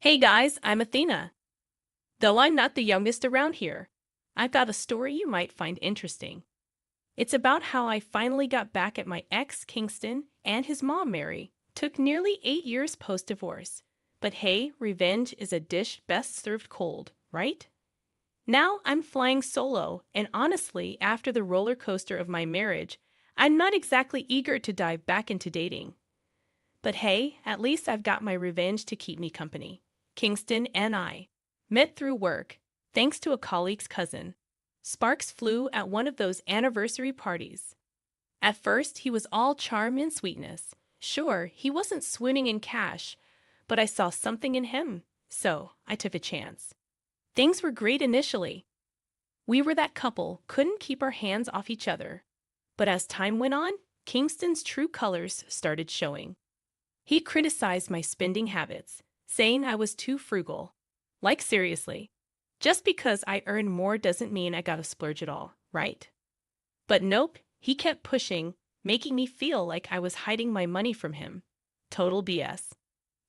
Hey guys, I'm Athena. Though I'm not the youngest around here, I've got a story you might find interesting. It's about how I finally got back at my ex, Kingston, and his mom, Mary. Took nearly 8 years post-divorce. But hey, revenge is a dish best served cold, right? Now I'm flying solo, and honestly, after the roller coaster of my marriage, I'm not exactly eager to dive back into dating. But hey, at least I've got my revenge to keep me company. Kingston and I met through work, thanks to a colleague's cousin. Sparks flew at one of those anniversary parties. At first, he was all charm and sweetness. Sure, he wasn't swimming in cash, but I saw something in him, so I took a chance. Things were great initially. We were that couple, couldn't keep our hands off each other. But as time went on, Kingston's true colors started showing. He criticized my spending habits, saying I was too frugal. Like, seriously. Just because I earn more doesn't mean I gotta splurge at all, right? But nope, he kept pushing, making me feel like I was hiding my money from him. Total BS.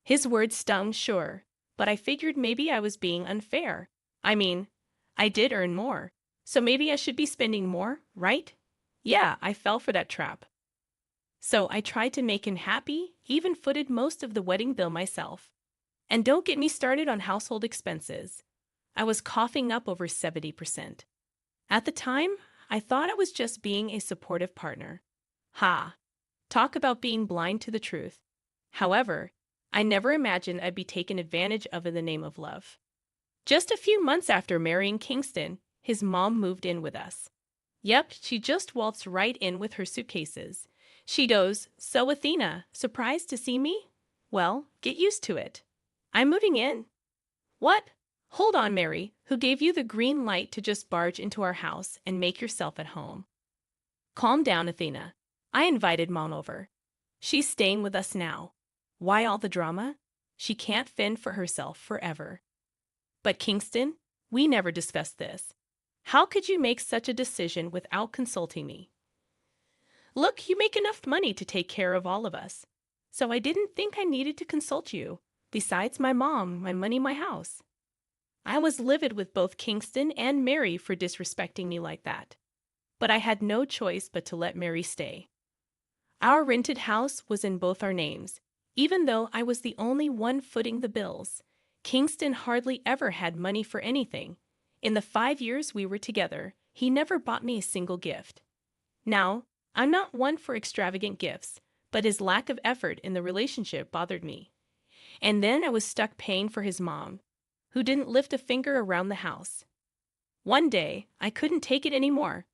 His words stung, sure, but I figured maybe I was being unfair. I mean, I did earn more, so maybe I should be spending more, right? Yeah, I fell for that trap. So I tried to make him happy, even footed most of the wedding bill myself. And don't get me started on household expenses. I was coughing up over 70%. At the time, I thought I was just being a supportive partner. Ha! Talk about being blind to the truth. However, I never imagined I'd be taken advantage of in the name of love. Just a few months after marrying Kingston, his mom moved in with us. Yep, she just waltzed right in with her suitcases. She goes, "So, Athena, surprised to see me? Well, get used to it. I'm moving in." What? Hold on, Mary. Who gave you the green light to just barge into our house and make yourself at home? Calm down, Athena. I invited Mom over. She's staying with us now. Why all the drama? She can't fend for herself forever. But Kingston, we never discussed this. How could you make such a decision without consulting me? Look, you make enough money to take care of all of us. So I didn't think I needed to consult you. Besides my mom, my money, my house. I was livid with both Kingston and Mary for disrespecting me like that. But I had no choice but to let Mary stay. Our rented house was in both our names, even though I was the only one footing the bills. Kingston hardly ever had money for anything. In the 5 years we were together, he never bought me a single gift. Now, I'm not one for extravagant gifts, but his lack of effort in the relationship bothered me. And then I was stuck paying for his mom, who didn't lift a finger around the house. One day, I couldn't take it anymore.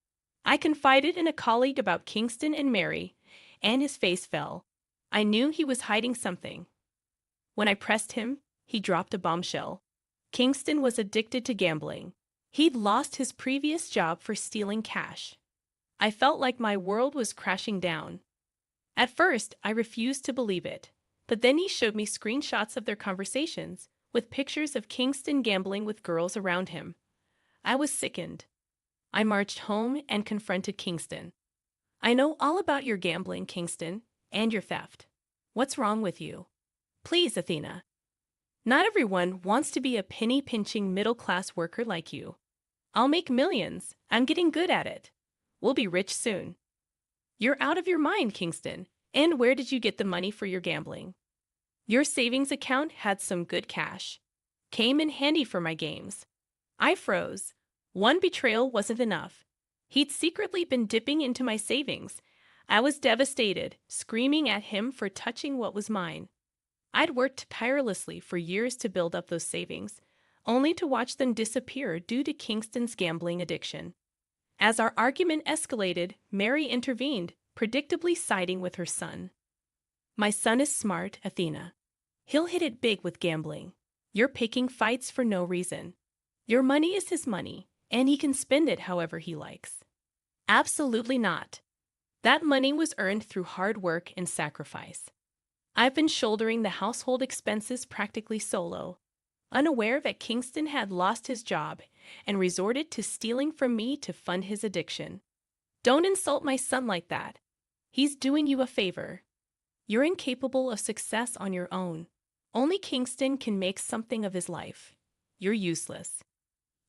I confided in a colleague about Kingston and Mary, and his face fell. I knew he was hiding something. When I pressed him, he dropped a bombshell. Kingston was addicted to gambling. He'd lost his previous job for stealing cash. I felt like my world was crashing down. At first, I refused to believe it, but then he showed me screenshots of their conversations, with pictures of Kingston gambling with girls around him. I was sickened. I marched home and confronted Kingston. "I know all about your gambling, Kingston, and your theft. What's wrong with you? Please, Athena. Not everyone wants to be a penny-pinching middle-class worker like you. I'll make millions. I'm getting good at it. We'll be rich soon." "You're out of your mind, Kingston. And where did you get the money for your gambling?" "Your savings account had some good cash. Came in handy for my games." I froze. One betrayal wasn't enough. He'd secretly been dipping into my savings. I was devastated, screaming at him for touching what was mine. I'd worked tirelessly for years to build up those savings, only to watch them disappear due to Kingston's gambling addiction. As our argument escalated, Mary intervened, predictably siding with her son. "My son is smart, Athena. He'll hit it big with gambling. You're picking fights for no reason. Your money is his money, and he can spend it however he likes." "Absolutely not. That money was earned through hard work and sacrifice. I've been shouldering the household expenses practically solo, unaware that Kingston had lost his job and resorted to stealing from me to fund his addiction. Don't insult my son like that. He's doing you a favor. You're incapable of success on your own. Only Kingston can make something of his life. You're useless.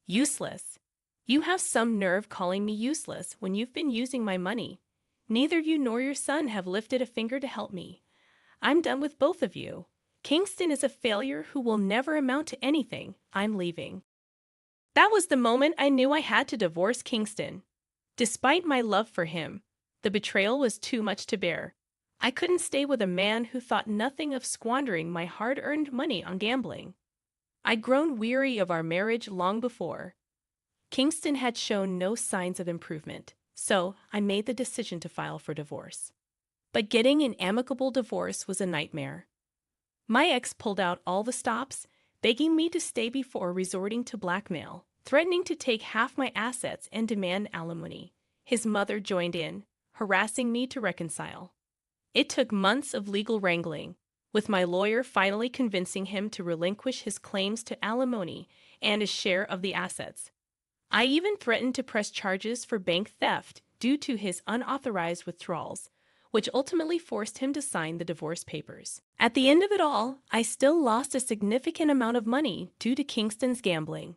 Useless. You have some nerve calling me useless when you've been using my money. Neither you nor your son have lifted a finger to help me. I'm done with both of you. Kingston is a failure who will never amount to anything. I'm leaving. That was the moment I knew I had to divorce Kingston. Despite my love for him, the betrayal was too much to bear. I couldn't stay with a man who thought nothing of squandering my hard-earned money on gambling. I'd grown weary of our marriage long before. Kingston had shown no signs of improvement, so I made the decision to file for divorce. But getting an amicable divorce was a nightmare. My ex pulled out all the stops, begging me to stay before resorting to blackmail, threatening to take half my assets and demand alimony. His mother joined in, harassing me to reconcile. It took months of legal wrangling, with my lawyer finally convincing him to relinquish his claims to alimony and his share of the assets. I even threatened to press charges for bank theft due to his unauthorized withdrawals, which ultimately forced him to sign the divorce papers. At the end of it all, I still lost a significant amount of money due to Kingston's gambling.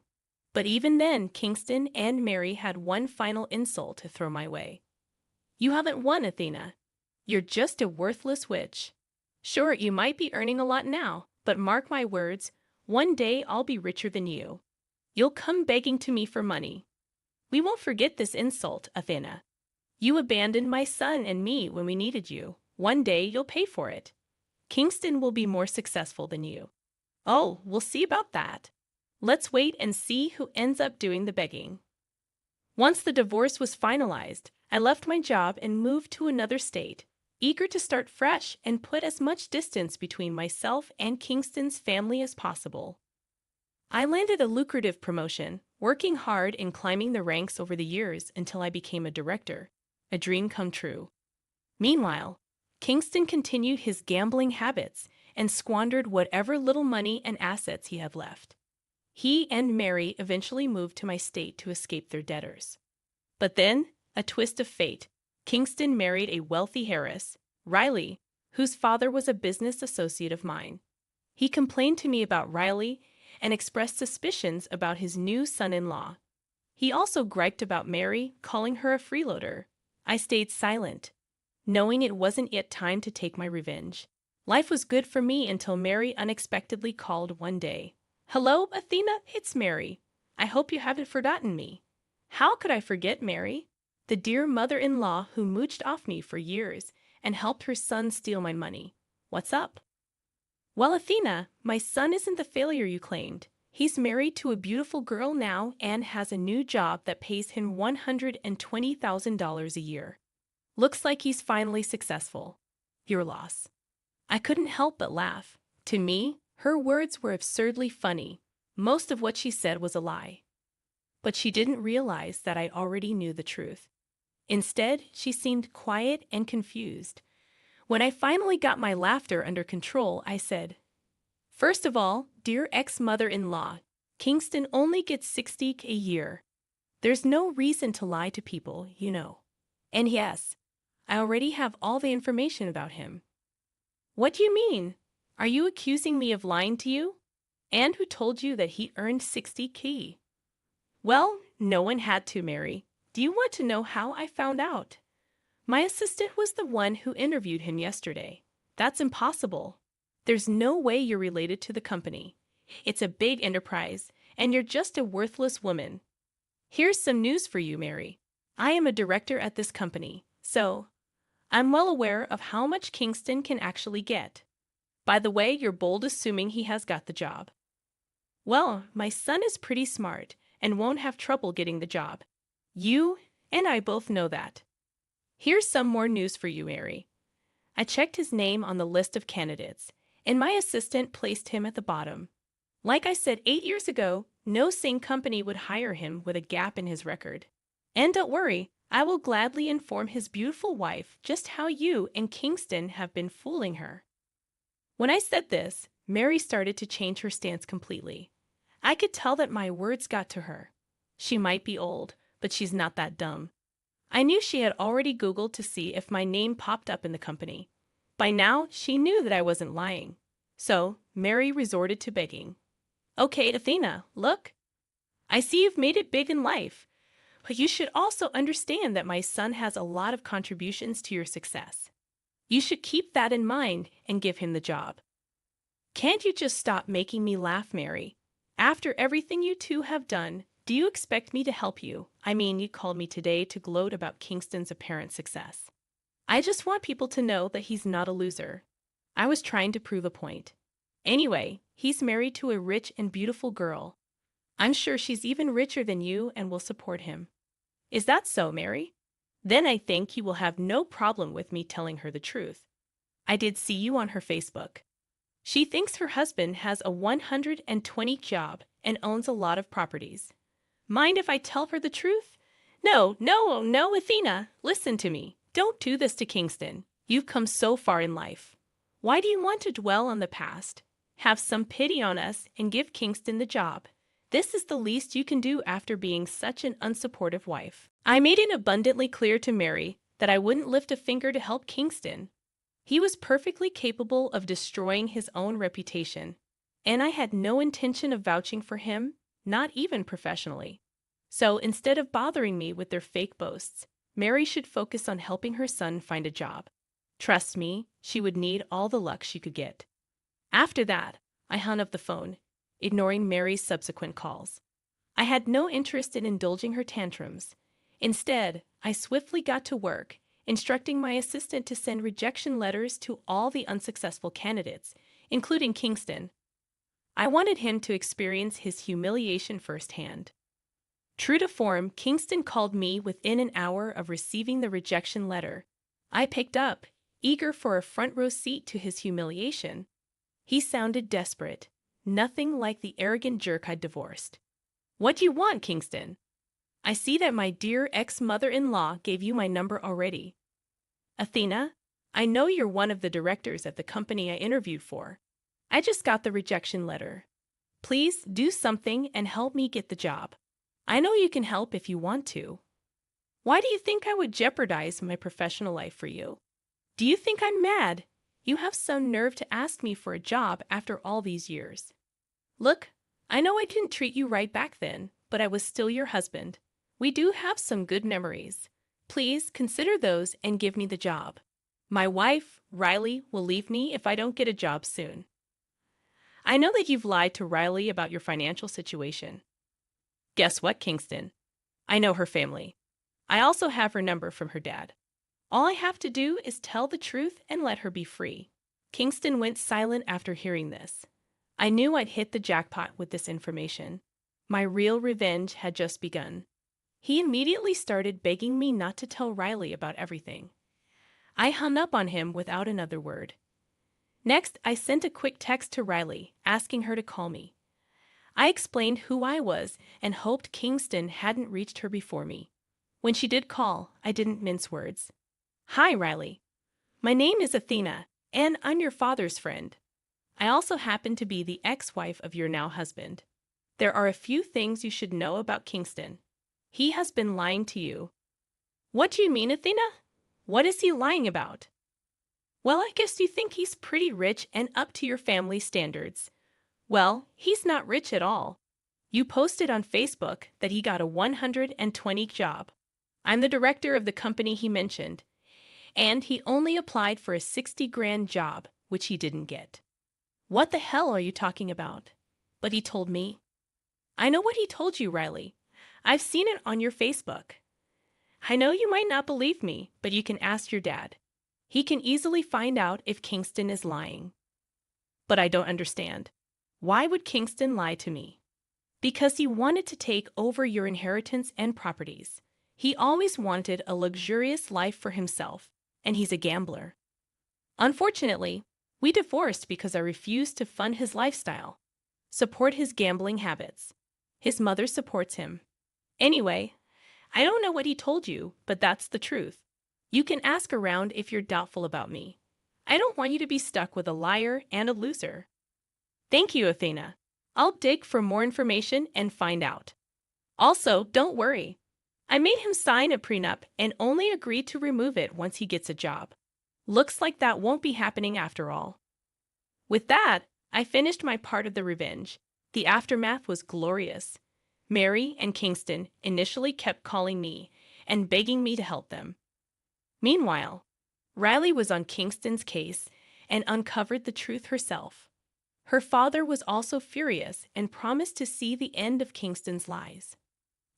But even then, Kingston and Mary had one final insult to throw my way. You haven't won, Athena. You're just a worthless witch. Sure, you might be earning a lot now, but mark my words, one day I'll be richer than you. You'll come begging to me for money. We won't forget this insult, Athena. You abandoned my son and me when we needed you. One day you'll pay for it. Kingston will be more successful than you. Oh, we'll see about that. Let's wait and see who ends up doing the begging. Once the divorce was finalized, I left my job and moved to another state, eager to start fresh and put as much distance between myself and Kingston's family as possible. I landed a lucrative promotion, working hard and climbing the ranks over the years until I became a director, a dream come true. Meanwhile, Kingston continued his gambling habits and squandered whatever little money and assets he had left. He and Mary eventually moved to my state to escape their debtors. But then, a twist of fate, Kingston married a wealthy heiress, Riley, whose father was a business associate of mine. He complained to me about Riley and expressed suspicions about his new son-in-law. He also griped about Mary, calling her a freeloader. I stayed silent, knowing it wasn't yet time to take my revenge. Life was good for me until Mary unexpectedly called one day. Hello, Athena, it's Mary. I hope you haven't forgotten me. How could I forget Mary? The dear mother-in-law who mooched off me for years and helped her son steal my money. What's up? Well, Athena, my son isn't the failure you claimed. He's married to a beautiful girl now and has a new job that pays him $120,000 a year. Looks like he's finally successful. Your loss. I couldn't help but laugh. To me, her words were absurdly funny. Most of what she said was a lie. But she didn't realize that I already knew the truth. Instead, she seemed quiet and confused. When I finally got my laughter under control, I said, First of all, dear ex-mother-in-law, Kingston only gets $60,000 a year. There's no reason to lie to people, you know. And yes, I already have all the information about him. What do you mean? Are you accusing me of lying to you? And who told you that he earned $60,000? Well, no one had to, Mary. Do you want to know how I found out? My assistant was the one who interviewed him yesterday. That's impossible. There's no way you're related to the company. It's a big enterprise, and you're just a worthless woman. Here's some news for you, Mary. I am a director at this company, so I'm well aware of how much Kingston can actually get. By the way, you're bold assuming he has got the job. Well, my son is pretty smart and won't have trouble getting the job. You and I both know that. Here's some more news for you, Mary. I checked his name on the list of candidates, and my assistant placed him at the bottom. Like I said 8 years ago, no sane company would hire him with a gap in his record. And don't worry, I will gladly inform his beautiful wife just how you and Kingston have been fooling her. When I said this, Mary started to change her stance completely. I could tell that my words got to her. She might be old, but she's not that dumb. I knew she had already Googled to see if my name popped up in the company. By now, she knew that I wasn't lying. So Mary resorted to begging. Okay, Athena, look. I see you've made it big in life, but you should also understand that my son has a lot of contributions to your success. You should keep that in mind and give him the job. Can't you just stop making me laugh, Mary? After everything you two have done, do you expect me to help you? I mean, you called me today to gloat about Kingston's apparent success. I just want people to know that he's not a loser. I was trying to prove a point. Anyway, he's married to a rich and beautiful girl. I'm sure she's even richer than you and will support him. Is that so, Mary? Then I think he will have no problem with me telling her the truth. I did see you on her Facebook. She thinks her husband has a 120 job and owns a lot of properties. Mind if I tell her the truth? No, no, no, Athena, listen to me. Don't do this to Kingston. You've come so far in life. Why do you want to dwell on the past? Have some pity on us and give Kingston the job. This is the least you can do after being such an unsupportive wife. I made it abundantly clear to Mary that I wouldn't lift a finger to help Kingston. He was perfectly capable of destroying his own reputation, and I had no intention of vouching for him, not even professionally. So instead of bothering me with their fake boasts, Mary should focus on helping her son find a job. Trust me, she would need all the luck she could get. After that, I hung up the phone, ignoring Mary's subsequent calls. I had no interest in indulging her tantrums. Instead, I swiftly got to work, instructing my assistant to send rejection letters to all the unsuccessful candidates, including Kingston. I wanted him to experience his humiliation firsthand. True to form, Kingston called me within an hour of receiving the rejection letter. I picked up, eager for a front row seat to his humiliation. He sounded desperate, nothing like the arrogant jerk I'd divorced. What do you want, Kingston? I see that my dear ex-mother-in-law gave you my number already. Athena, I know you're one of the directors at the company I interviewed for. I just got the rejection letter. Please do something and help me get the job. I know you can help if you want to. Why do you think I would jeopardize my professional life for you? Do you think I'm mad? You have some nerve to ask me for a job after all these years. Look, I know I didn't treat you right back then, but I was still your husband. We do have some good memories. Please consider those and give me the job. My wife, Riley, will leave me if I don't get a job soon. I know that you've lied to Riley about your financial situation. Guess what, Kingston? I know her family. I also have her number from her dad. All I have to do is tell the truth and let her be free. Kingston went silent after hearing this. I knew I'd hit the jackpot with this information. My real revenge had just begun. He immediately started begging me not to tell Riley about everything. I hung up on him without another word. Next, I sent a quick text to Riley, asking her to call me. I explained who I was and hoped Kingston hadn't reached her before me. When she did call, I didn't mince words. Hi, Riley. My name is Athena, and I'm your father's friend. I also happen to be the ex-wife of your now husband. There are a few things you should know about Kingston. He has been lying to you. What do you mean, Athena? What is he lying about? Well, I guess you think he's pretty rich and up to your family's standards. Well, he's not rich at all. You posted on Facebook that he got a 120 job. I'm the director of the company he mentioned, and he only applied for a 60 grand job, which he didn't get. What the hell are you talking about? But he told me. I know what he told you, Riley. I've seen it on your Facebook. I know you might not believe me, but you can ask your dad. He can easily find out if Kingston is lying. But I don't understand. Why would Kingston lie to me? Because he wanted to take over your inheritance and properties. He always wanted a luxurious life for himself, and he's a gambler. Unfortunately, we divorced because I refused to fund his lifestyle, support his gambling habits. His mother supports him. Anyway, I don't know what he told you, but that's the truth. You can ask around if you're doubtful about me. I don't want you to be stuck with a liar and a loser. Thank you, Athena. I'll dig for more information and find out. Also, don't worry. I made him sign a prenup and only agreed to remove it once he gets a job. Looks like that won't be happening after all. With that, I finished my part of the revenge. The aftermath was glorious. Mary and Kingston initially kept calling me and begging me to help them. Meanwhile, Riley was on Kingston's case and uncovered the truth herself. Her father was also furious and promised to see the end of Kingston's lies.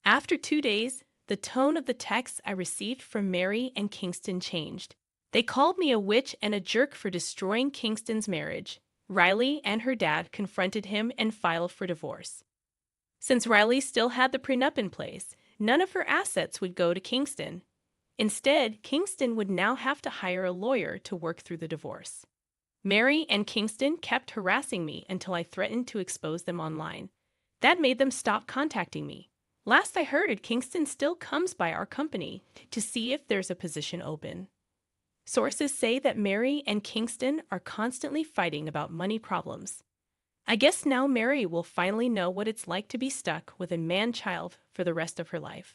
After 2 days, the tone of the texts I received from Mary and Kingston changed. They called me a witch and a jerk for destroying Kingston's marriage. Riley and her dad confronted him and filed for divorce. Since Riley still had the prenup in place, none of her assets would go to Kingston. Instead, Kingston would now have to hire a lawyer to work through the divorce. Mary and Kingston kept harassing me until I threatened to expose them online. That made them stop contacting me. Last I heard, Kingston still comes by our company to see if there's a position open. Sources say that Mary and Kingston are constantly fighting about money problems. I guess now Mary will finally know what it's like to be stuck with a man-child for the rest of her life.